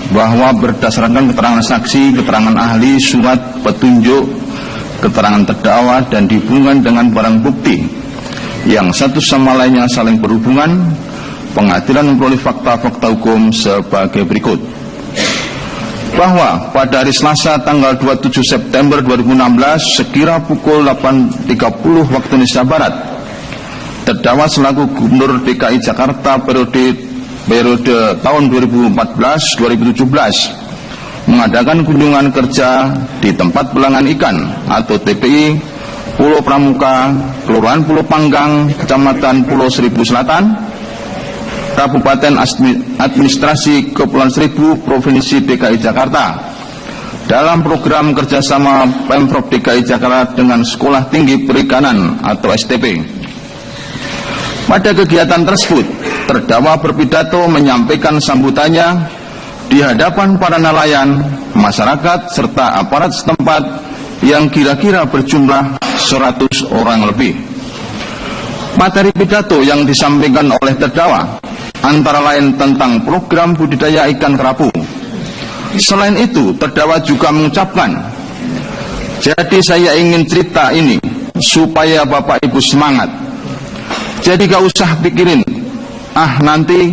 bahwa berdasarkan keterangan saksi, keterangan ahli, surat petunjuk, keterangan terdakwa, dan dihubungkan dengan barang bukti yang satu sama lainnya saling berhubungan, pengadilan memperoleh fakta-fakta hukum sebagai berikut. Bahwa pada hari Selasa tanggal 27 September 2016 sekira pukul 8.30 waktu Indonesia Barat, terdakwa selaku Gubernur DKI Jakarta periode tahun 2014-2017 mengadakan kunjungan kerja di tempat pelelangan ikan atau TPI Pulau Pramuka, Kelurahan Pulau Panggang, Kecamatan Pulau Seribu Selatan, Kabupaten Administrasi Kepulauan Seribu, Provinsi DKI Jakarta, dalam program kerjasama Pemprov DKI Jakarta dengan Sekolah Tinggi Perikanan atau STP. Pada kegiatan tersebut, terdakwa berpidato menyampaikan sambutannya di hadapan para nelayan, masyarakat, serta aparat setempat yang kira-kira berjumlah 100 orang lebih. Materi pidato yang disampaikan oleh terdakwa antara lain tentang program budidaya ikan kerapu. Selain itu, terdakwa juga mengucapkan, "Jadi saya ingin cerita ini supaya Bapak Ibu semangat. Jadi gak usah pikirin, nanti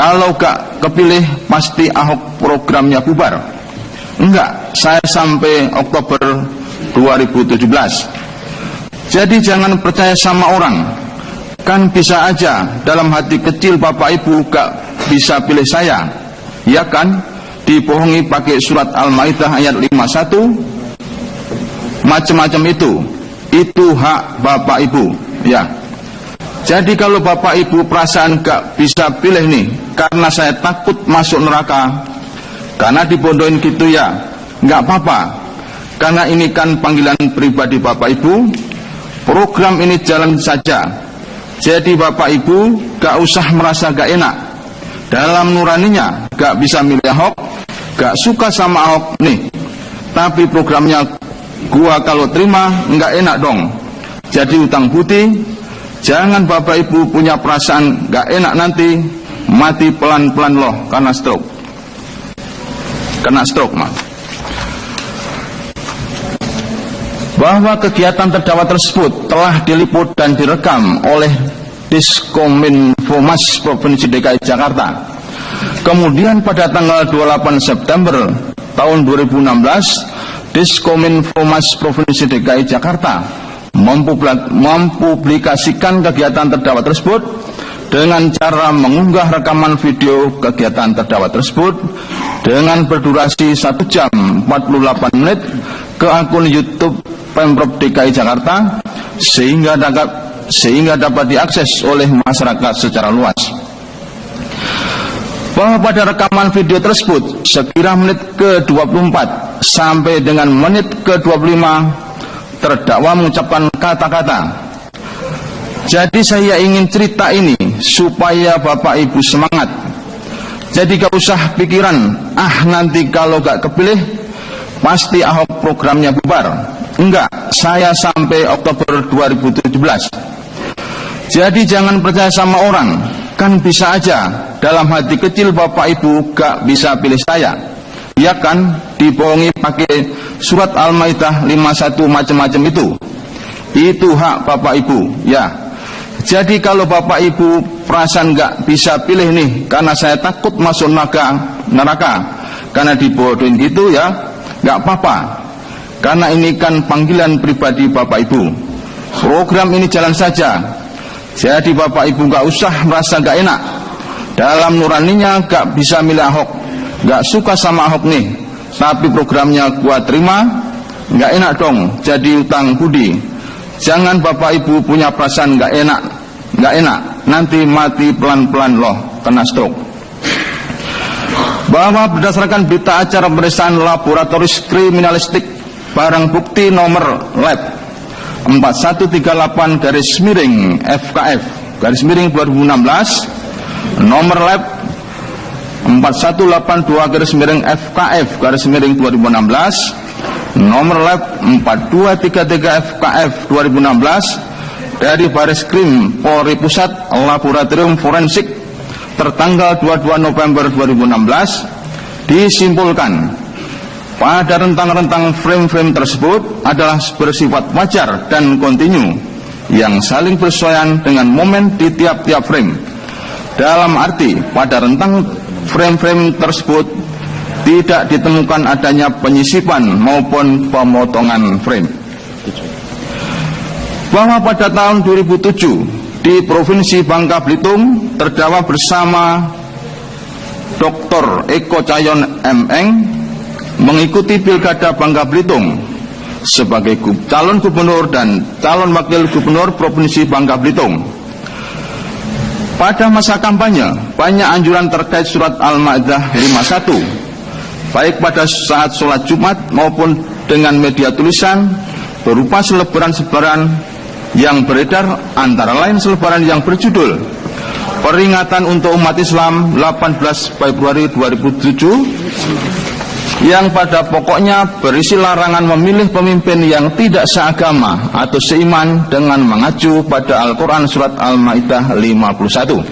kalau gak kepilih pasti Ahok programnya bubar. Enggak, saya sampai Oktober 2017. Jadi jangan percaya sama orang. Kan bisa aja dalam hati kecil Bapak Ibu gak bisa pilih saya, ya kan? Dibohongi pakai surat Al-Maidah ayat 51, macam-macam itu hak Bapak Ibu, ya. Jadi kalau Bapak Ibu perasaan gak bisa pilih nih karena saya takut masuk neraka, karena dibodohin gitu ya, gak apa-apa. Karena ini kan panggilan pribadi Bapak Ibu, program ini jalan saja. Jadi Bapak Ibu gak usah merasa gak enak. Dalam nuraninya gak bisa milih Ahok, gak suka sama Ahok nih, tapi programnya gua kalau terima gak enak dong. Jadi utang budi. Jangan Bapak Ibu punya perasaan gak enak nanti mati pelan-pelan loh karena stroke. Kena stroke mah. Bahwa kegiatan terdakwa tersebut telah diliput dan direkam oleh Diskominfomas Provinsi DKI Jakarta. Kemudian pada tanggal 28 September tahun 2016, Diskominfomas Provinsi DKI Jakarta mempublikasikan kegiatan terdakwa tersebut dengan cara mengunggah rekaman video kegiatan terdakwa tersebut dengan berdurasi 1 jam 48 menit ke akun YouTube Pemprov DKI Jakarta sehingga dapat diakses oleh masyarakat secara luas. Bahwa pada rekaman video tersebut sekira menit ke-24 sampai dengan menit ke-25 terdakwa mengucapkan kata-kata, "Jadi saya ingin cerita ini supaya Bapak Ibu semangat. Jadi gak usah pikiran, nanti kalau gak kepilih pasti Ahok programnya bubar. Enggak, saya sampai Oktober 2017. Jadi jangan percaya sama orang. Kan bisa aja dalam hati kecil Bapak Ibu gak bisa pilih saya, ya kan? Dibohongi pakai surat Al-Maidah 51 macam-macam itu hak Bapak Ibu, ya. Jadi kalau Bapak Ibu perasaan gak bisa pilih nih karena saya takut masuk neraka karena dibodohin gitu ya, gak apa-apa. Karena ini kan panggilan pribadi Bapak Ibu. Program ini jalan saja. Jadi Bapak Ibu gak usah merasa gak enak. Dalam nuraninya gak bisa milih Ahok, gak suka sama Ahok nih, tapi programnya gua terima, gak enak dong, jadi utang budi. Jangan Bapak Ibu punya perasaan gak enak, nanti mati pelan-pelan loh, kena stroke." Bahwa berdasarkan berita acara pemeriksaan laboratoris kriminalistik barang bukti nomor lab 4138-FKF-2016, nomor lab 4182-FKF-2016, nomor lab 4233-FKF-2016 dari Baris Krim Polri Pusat Laboratorium Forensik tertanggal 22 November 2016 Disimpulkan, pada rentang-rentang frame-frame tersebut adalah bersifat wajar dan kontinu yang saling bersesuaian dengan momen di tiap-tiap frame. Dalam arti, pada rentang frame-frame tersebut tidak ditemukan adanya penyisipan maupun pemotongan frame. Bahwa pada tahun 2007 di Provinsi Bangka Belitung terdakwa bersama Dr. Eko Cahyon M.Eng mengikuti Pilkada Bangka Belitung sebagai calon gubernur dan calon wakil gubernur Provinsi Bangka Belitung. Pada masa kampanye, banyak anjuran terkait surat Al-Maidah 51, baik pada saat sholat Jumat maupun dengan media tulisan berupa selebaran-selebaran yang beredar, antara lain selebaran yang berjudul Peringatan untuk Umat Islam 18 Februari 2007 yang pada pokoknya berisi larangan memilih pemimpin yang tidak seagama atau seiman dengan mengacu pada Al-Quran surat Al-Maidah 51.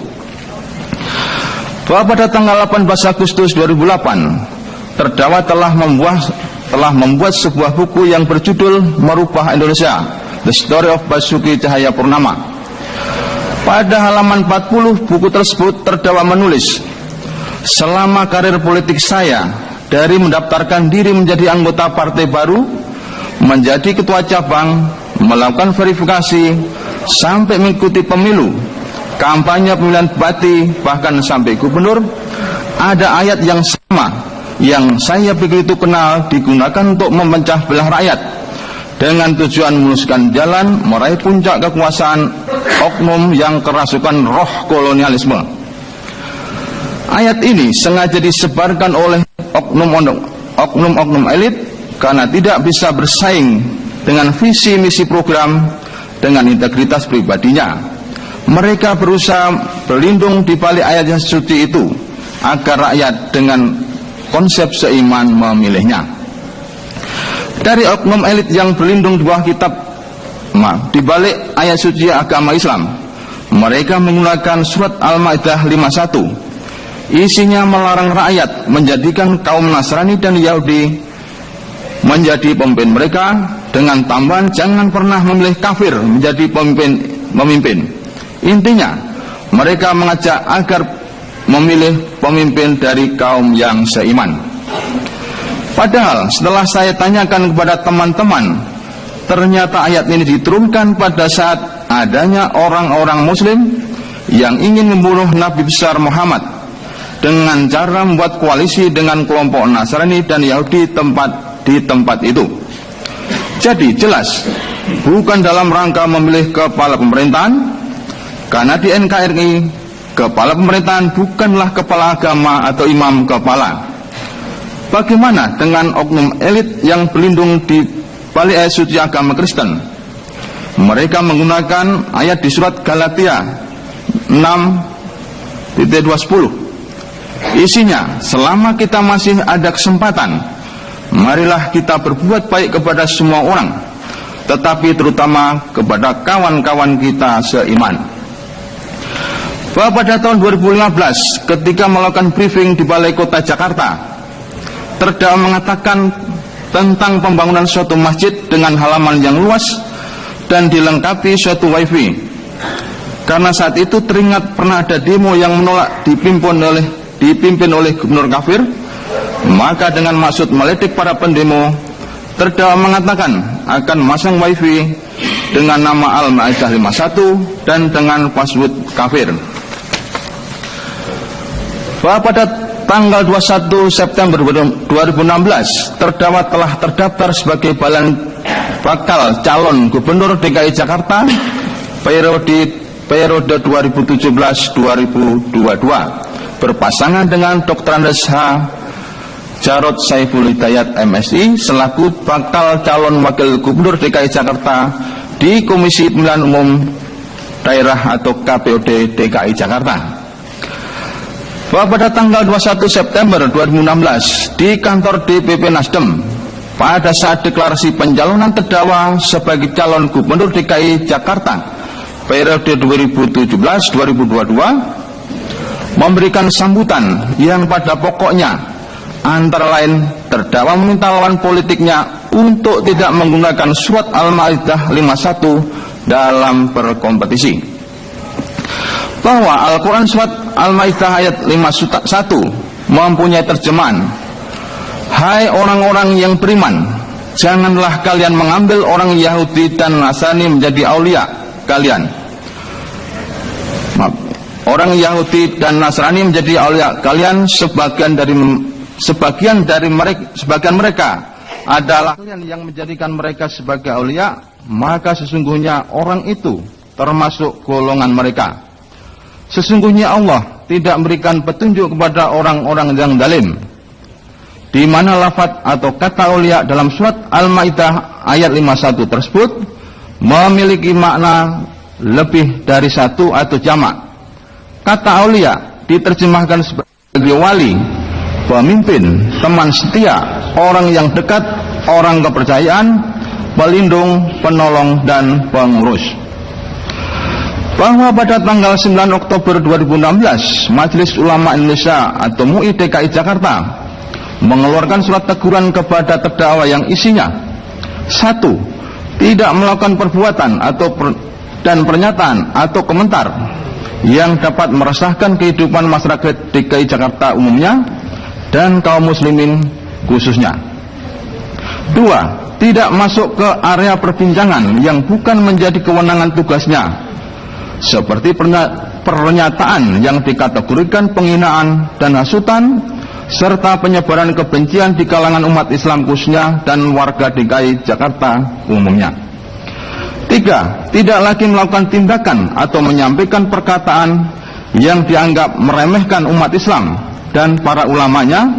Bahwa pada tanggal 18 Agustus 2008 terdakwa telah membuat sebuah buku yang berjudul Merubah Indonesia, The Story of Basuki Cahayapurnama. Pada halaman 40 buku tersebut terdakwa menulis, selama karir politik saya, dari mendaftarkan diri menjadi anggota partai baru, menjadi ketua cabang, melakukan verifikasi, sampai mengikuti pemilu, kampanye pemilihan bupati, bahkan sampai gubernur, ada ayat yang sama yang saya begitu kenal digunakan untuk memecah belah rakyat dengan tujuan meluluskan jalan meraih puncak kekuasaan oknum yang kerasukan roh kolonialisme. Ayat ini sengaja disebarkan oleh oknum-oknum elit karena tidak bisa bersaing dengan visi misi program dengan integritas pribadinya. Mereka berusaha berlindung di balik ayat yang suci itu agar rakyat dengan konsep seiman memilihnya. Dari oknum elit yang berlindung di bawah di balik ayat suci agama Islam, mereka menggunakan surat Al-Maidah 51. Isinya melarang rakyat menjadikan kaum Nasrani dan Yahudi menjadi pemimpin mereka, dengan tambahan jangan pernah memilih kafir menjadi pemimpin. Intinya, mereka mengajak agar memilih pemimpin dari kaum yang seiman. Padahal setelah saya tanyakan kepada teman-teman, ternyata ayat ini diturunkan pada saat adanya orang-orang Muslim yang ingin membunuh Nabi besar Muhammad dengan cara membuat koalisi dengan kelompok Nasrani dan Yahudi di tempat itu. Jadi jelas bukan dalam rangka memilih kepala pemerintahan, karena di NKRI kepala pemerintahan bukanlah kepala agama atau imam kepala. Bagaimana dengan oknum elit yang berlindung di balik ayat suci agama Kristen? Mereka menggunakan ayat di surat Galatia 6:210. Isinya, selama kita masih ada kesempatan, marilah kita berbuat baik kepada semua orang, tetapi terutama kepada kawan-kawan kita seiman. Bahwa pada tahun 2015 ketika melakukan briefing di Balai Kota Jakarta, terdakwa mengatakan tentang pembangunan suatu masjid dengan halaman yang luas dan dilengkapi suatu wifi. Karena saat itu teringat pernah ada demo yang menolak dipimpin oleh gubernur kafir, maka dengan maksud meledek para pendemo, terdakwa mengatakan akan memasang wifi dengan nama Al-Maidah 51 dan dengan password kafir. Bahwa pada tanggal 21 September 2016 terdakwa telah terdaftar sebagai bakal calon gubernur DKI Jakarta periode 2017-2022 berpasangan dengan Dr. Andes H. Jarod Saiful Hidayat MSI selaku bakal calon wakil gubernur DKI Jakarta di Komisi Pemilihan Umum Daerah atau KPUD DKI Jakarta. Bahwa pada tanggal 21 September 2016 di kantor DPP Nasdem, pada saat deklarasi pencalonan terdakwa sebagai calon gubernur DKI Jakarta periode 2017-2022, memberikan sambutan yang pada pokoknya antara lain terdakwa meminta lawan politiknya untuk tidak menggunakan surat Al-Maidah 51 dalam berkompetisi. Bahwa Al-Quran surat Al-Maidah ayat 51 mempunyai terjemahan, "Hai orang-orang yang beriman, janganlah kalian mengambil orang Yahudi dan Nasrani menjadi aulia kalian." Orang Yahudi dan Nasrani menjadi aulia kalian, sebagian mereka adalah kalian yang menjadikan mereka sebagai aulia, maka sesungguhnya orang itu termasuk golongan mereka. Sesungguhnya Allah tidak memberikan petunjuk kepada orang-orang yang zalim, di mana lafaz atau kata aulia dalam surat Al-Maidah ayat 51 tersebut memiliki makna lebih dari satu atau jamak. Kata aulia diterjemahkan sebagai wali, pemimpin, teman setia, orang yang dekat, orang kepercayaan, pelindung, penolong, dan pengurus. Bahwa pada tanggal 9 Oktober 2016, Majelis Ulama Indonesia atau MUI DKI Jakarta mengeluarkan surat teguran kepada terdakwa yang isinya: 1. Tidak melakukan perbuatan dan pernyataan atau komentar yang dapat meresahkan kehidupan masyarakat DKI Jakarta umumnya dan kaum muslimin khususnya. 2. Tidak masuk ke area perbincangan yang bukan menjadi kewenangan tugasnya, seperti pernyataan yang dikategorikan penghinaan dan hasutan, serta penyebaran kebencian di kalangan umat Islam khususnya dan warga DKI Jakarta umumnya. 3. Tidak lagi melakukan tindakan atau menyampaikan perkataan yang dianggap meremehkan umat Islam dan para ulamanya,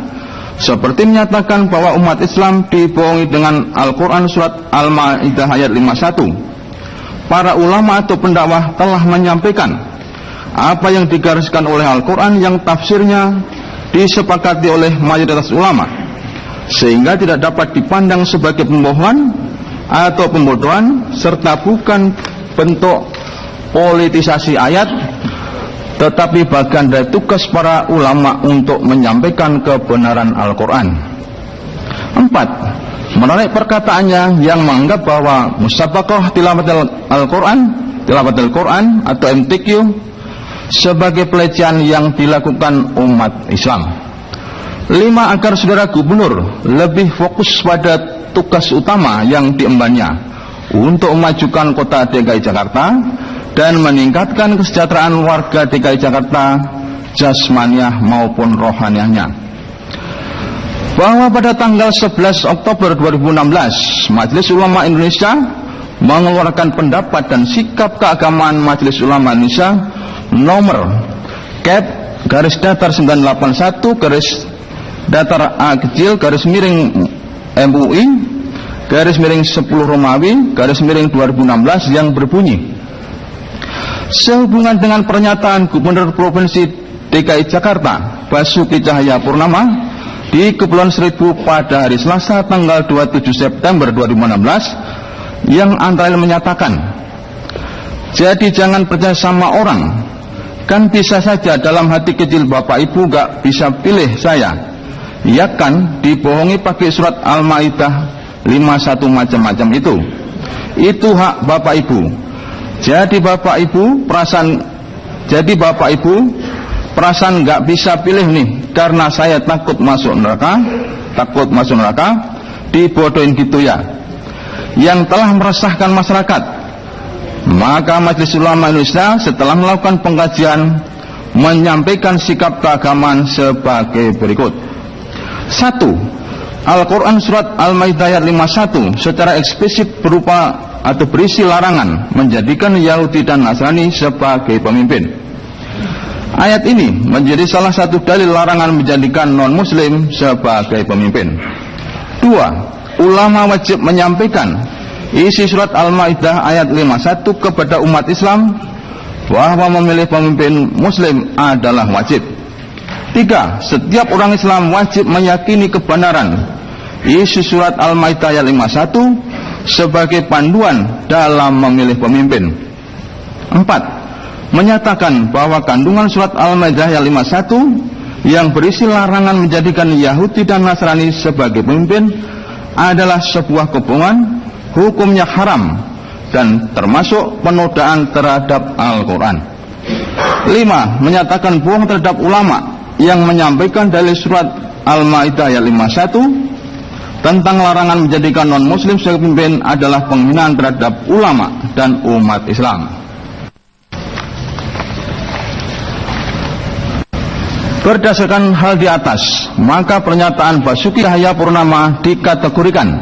seperti menyatakan bahwa umat Islam dibohongi dengan Al-Quran surat Al-Maidah ayat 51. Para ulama atau pendakwah telah menyampaikan apa yang digariskan oleh Al-Quran yang tafsirnya disepakati oleh mayoritas ulama, sehingga tidak dapat dipandang sebagai pembohongan atau pembodohan, serta bukan bentuk politisasi ayat, tetapi bagian dari tugas para ulama untuk menyampaikan kebenaran Al-Quran. 4. Menarik perkataannya yang menganggap bahwa musabaqah tilawatil Al-Quran atau MTQ sebagai pelecehan yang dilakukan umat Islam. 5. Agar saudara gubernur lebih fokus pada tugas utama yang diembannya untuk memajukan kota DKI Jakarta dan meningkatkan kesejahteraan warga DKI Jakarta jasmaniah maupun rohaniahnya. Bahwa pada tanggal 11 Oktober 2016 Majelis Ulama Indonesia mengeluarkan pendapat dan sikap keagamaan Majelis Ulama Indonesia nomor /Cap/A_A_MUI /10 Romawi /2016 yang berbunyi: sehubungan dengan pernyataan Gubernur Provinsi DKI Jakarta Basuki Cahayapurnama di Kepulauan Seribu pada hari Selasa tanggal 27 September 2016 yang antara lain menyatakan, jadi jangan percaya sama orang, kan bisa saja dalam hati kecil Bapak Ibu gak bisa pilih saya, ya kan dibohongi pakai surat Al-Maidah 51 macam-macam itu hak Bapak Ibu. Jadi Bapak Ibu perasaan nggak bisa pilih nih, karena saya takut masuk neraka, dibodohin gitu ya, yang telah meresahkan masyarakat. Maka Majelis Ulama Indonesia setelah melakukan pengkajian menyampaikan sikap keagamaan sebagai berikut. 1. Al-Quran surat Al-Maidah ayat 51 secara eksplisit berupa atau berisi larangan menjadikan Yahudi dan Nasrani sebagai pemimpin. Ayat ini menjadi salah satu dalil larangan menjadikan non-muslim sebagai pemimpin. 2. Ulama wajib menyampaikan isi surat Al-Maidah ayat 51 kepada umat Islam bahwa memilih pemimpin muslim adalah wajib. 3. Setiap orang Islam wajib meyakini kebenaran isi surat Al-Maidah ayat 51 sebagai panduan dalam memilih pemimpin. 4. Menyatakan bahwa kandungan surat Al-Maidah ayat 51 yang berisi larangan menjadikan Yahudi dan Nasrani sebagai pemimpin adalah sebuah kebohongan, hukumnya haram dan termasuk penodaan terhadap Al-Quran. 5. Menyatakan bohong terhadap ulama yang menyampaikan dalil surat Al-Ma'idah ayat 51 tentang larangan menjadikan non-muslim sebagai pemimpin adalah penghinaan terhadap ulama dan umat Islam. Berdasarkan hal di atas, maka pernyataan Basuki Cahayapurnama dikategorikan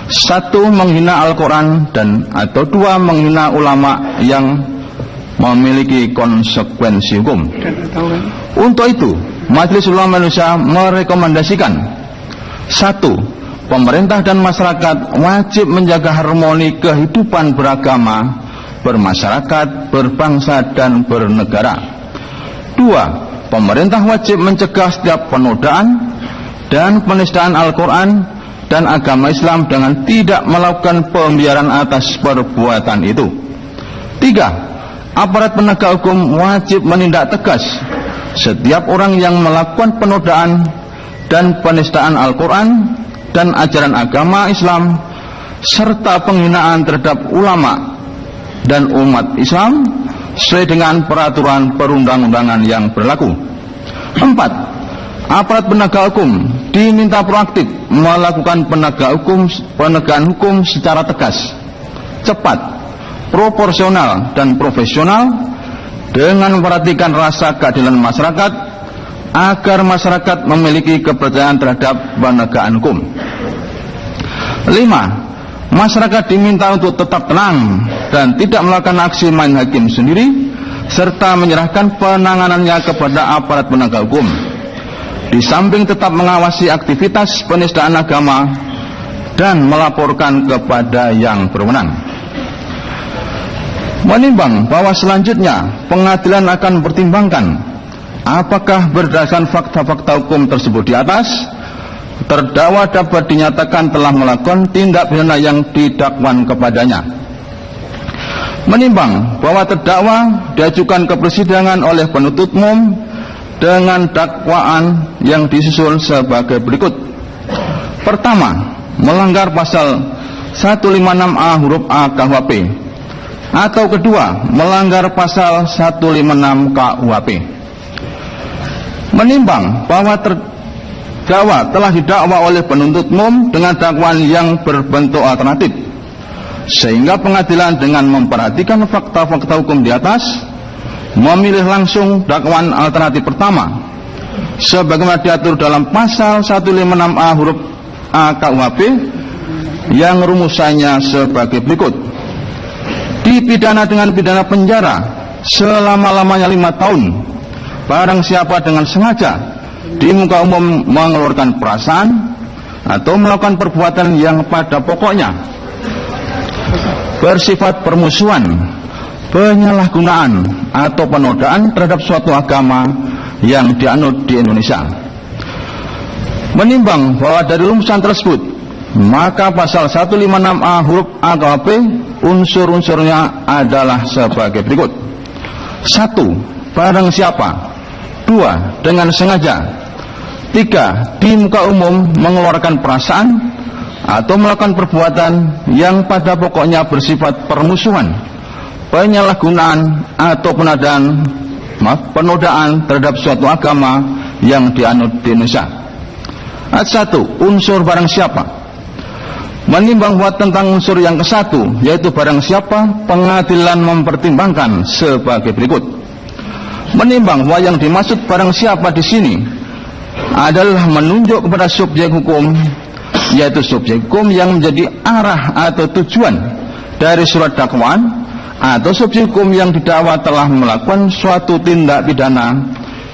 1. Menghina Al-Quran dan atau 2. Menghina ulama yang memiliki konsekuensi hukum. Untuk itu, Majelis Ulama Indonesia merekomendasikan 1. Pemerintah dan masyarakat wajib menjaga harmoni kehidupan beragama, bermasyarakat, berbangsa, dan bernegara. 2. Pemerintah wajib mencegah setiap penodaan dan penistaan Al-Quran dan agama Islam dengan tidak melakukan pembiaran atas perbuatan itu. 3. Aparat penegak hukum wajib menindak tegas setiap orang yang melakukan penodaan dan penistaan Al-Quran dan ajaran agama Islam serta penghinaan terhadap ulama dan umat Islam sesuai dengan peraturan perundang-undangan yang berlaku. 4. Aparat penegak hukum diminta proaktif melakukan penegakan hukum secara tegas, cepat, proporsional, dan profesional dengan memperhatikan rasa keadilan masyarakat agar masyarakat memiliki kepercayaan terhadap penegakan hukum. 5. Masyarakat diminta untuk tetap tenang dan tidak melakukan aksi main hakim sendiri serta menyerahkan penanganannya kepada aparat penegak hukum. Di samping tetap mengawasi aktivitas penistaan agama dan melaporkan kepada yang berwenang. Menimbang bahwa selanjutnya pengadilan akan mempertimbangkan apakah berdasarkan fakta-fakta hukum tersebut di atas, terdakwa dapat dinyatakan telah melakukan tindak pidana yang didakwan kepadanya. Menimbang bahwa terdakwa diajukan ke persidangan oleh penuntut umum dengan dakwaan yang disusul sebagai berikut. Pertama, melanggar pasal 156A huruf A KUHP, atau kedua, melanggar pasal 156 KUHP. Menimbang bahwa terdakwa telah didakwa oleh penuntut umum dengan dakwaan yang berbentuk alternatif, sehingga pengadilan dengan memperhatikan fakta-fakta hukum di atas memilih langsung dakwaan alternatif pertama sebagaimana diatur dalam pasal 156A huruf A KUHP yang rumusannya sebagai berikut. Dipidana dengan pidana penjara selama-lamanya 5 tahun barang siapa dengan sengaja di muka umum mengeluarkan perasaan atau melakukan perbuatan yang pada pokoknya bersifat permusuhan, penyalahgunaan atau penodaan terhadap suatu agama yang dianut di Indonesia. Menimbang bahwa dari rumusan tersebut, maka pasal 156A huruf A KUHP unsur-unsurnya adalah sebagai berikut. 1. Barang siapa. 2. Dengan sengaja. 3. Di muka umum mengeluarkan perasaan atau melakukan perbuatan yang pada pokoknya bersifat permusuhan, penyalahgunaan atau penodaan terhadap suatu agama yang dianut di Indonesia. Ayat 1. Unsur barang siapa. Menimbang bahwa tentang unsur yang ke-1, yaitu barang siapa, pengadilan mempertimbangkan sebagai berikut. Menimbang bahwa yang dimaksud barang siapa di sini adalah menunjuk kepada subjek hukum, yaitu subjek hukum yang menjadi arah atau tujuan dari surat dakwaan, atau subjek hukum yang didakwa telah melakukan suatu tindak pidana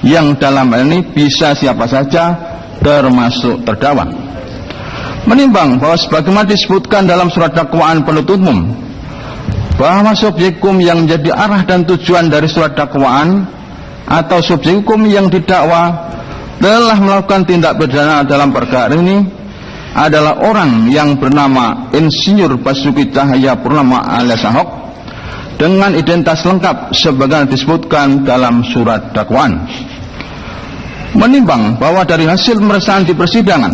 yang dalam hal ini bisa siapa saja termasuk terdakwa. Menimbang bahwa sebagaimana disebutkan dalam surat dakwaan penuntut umum bahwa subjek hukum yang menjadi arah dan tujuan dari surat dakwaan atau subjek hukum yang didakwa telah melakukan tindak pidana dalam perkara ini adalah orang yang bernama Insinyur Basuki Cahayapurnama alias Ahok dengan identitas lengkap sebagaimana disebutkan dalam surat dakwaan. Menimbang bahwa dari hasil pemeriksaan di persidangan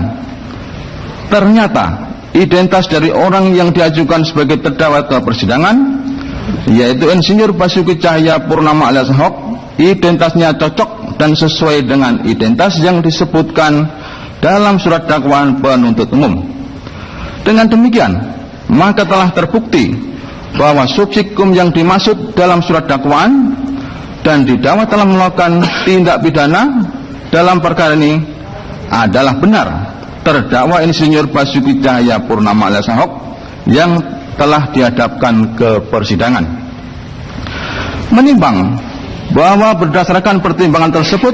ternyata identitas dari orang yang diajukan sebagai terdakwa ke persidangan, yaitu Insinyur Basuki Cahayapurnama alias Ahok, identitasnya cocok dan sesuai dengan identitas yang disebutkan dalam surat dakwaan penuntut umum. Dengan demikian, maka telah terbukti bahwa subjek hukum yang dimaksud dalam surat dakwaan dan didakwa telah melakukan tindak pidana dalam perkara ini adalah benar terdakwa Insinyur Basuki Cahayapurnama alias Ahok yang telah dihadapkan ke persidangan. Menimbang bahwa berdasarkan pertimbangan tersebut,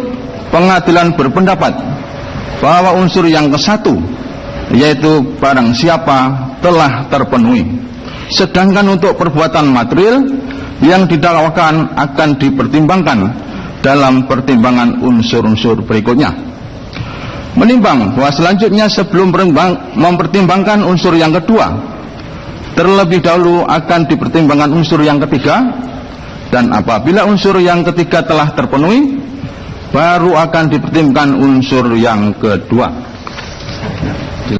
pengadilan berpendapat bahwa unsur yang ke-1, yaitu barang siapa, telah terpenuhi. Sedangkan untuk perbuatan material yang didakwakan akan dipertimbangkan dalam pertimbangan unsur-unsur berikutnya. Menimbang bahwa selanjutnya sebelum mempertimbangkan unsur yang kedua, terlebih dahulu akan dipertimbangkan unsur yang ketiga, dan apabila unsur yang ketiga telah terpenuhi, baru akan dipertimbangkan unsur yang kedua.